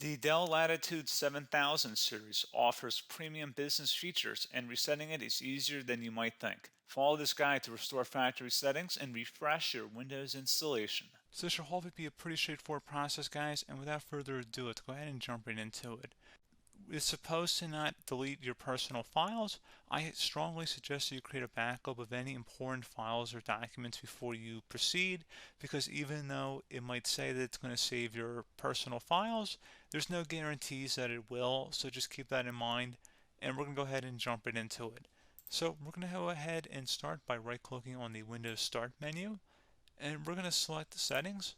The Dell Latitude 7000 series offers premium business features, and resetting it is easier than you might think. Follow this guide to restore factory settings and refresh your Windows installation. So this should hopefully be a pretty straightforward process, guys, and without further ado, let's go ahead and jump right into it. It's supposed to not delete your personal files. I strongly suggest that you create a backup of any important files or documents before you proceed, because even though it might say that it's going to save your personal files, there's no guarantees that it will, so just keep that in mind, and we're going to go ahead and jump right into it. So we're going to go ahead and start by right-clicking on the Windows Start menu, and we're going to select Settings.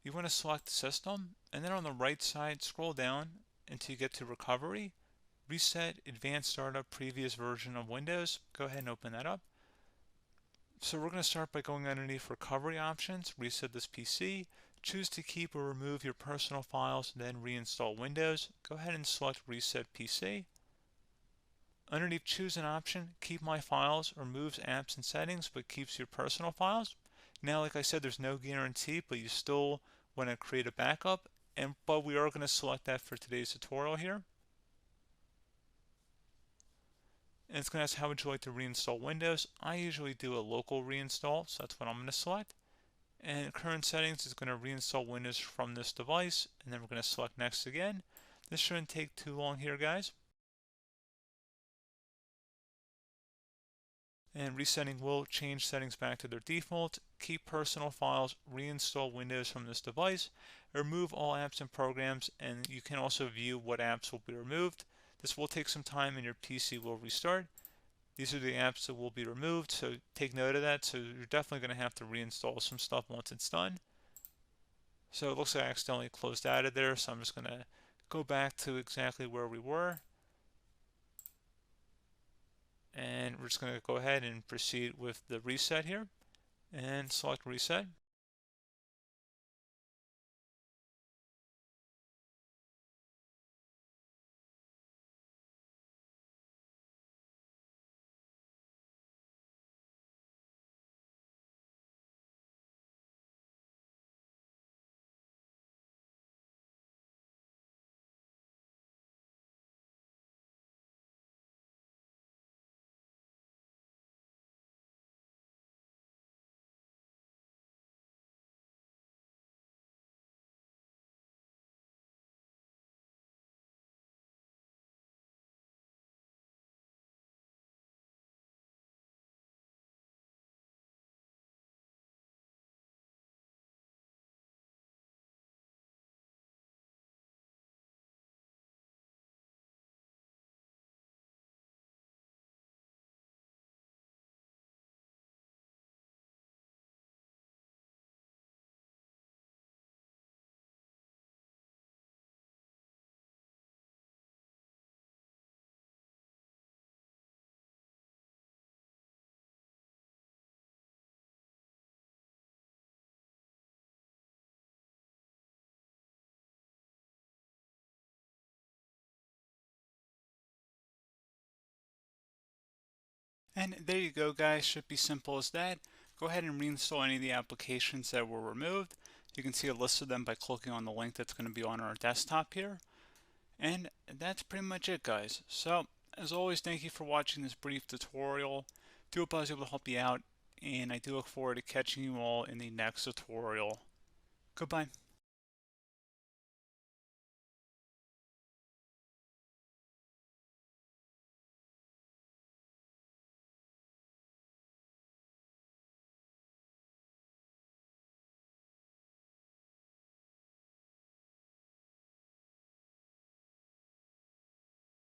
You want to select System, and then on the right side, scroll down until you get to Recovery. Reset Advanced Startup Previous Version of Windows. Go ahead and open that up. So we're going to start by going underneath Recovery Options, reset this PC, choose to keep or remove your personal files, then reinstall Windows. Go ahead and select Reset PC. Underneath Choose an option, Keep My Files removes apps and settings but keeps your personal files. Now, like I said, there's no guarantee, but you still want to create a backup, but we are going to select that for today's tutorial here. And it's going to ask how would you like to reinstall Windows. I usually do a local reinstall, so that's what I'm going to select. And current settings is going to reinstall Windows from this device, and then we're going to select next again. This shouldn't take too long here, guys. And resetting will change settings back to their default, keep personal files, reinstall Windows from this device, remove all apps and programs, and you can also view what apps will be removed. This will take some time and your PC will restart. These are the apps that will be removed, so take note of that. So you're definitely going to have to reinstall some stuff once it's done. So it looks like I accidentally closed out of there, so I'm just going to go back to exactly where we were. And we're just going to go ahead and proceed with the reset here and select reset. And there you go, guys. Should be simple as that. Go ahead and reinstall any of the applications that were removed. You can see a list of them by clicking on the link that's going to be on our desktop here. And that's pretty much it, guys. So, as always, thank you for watching this brief tutorial. Do hope I was able to help you out, and I do look forward to catching you all in the next tutorial. Goodbye.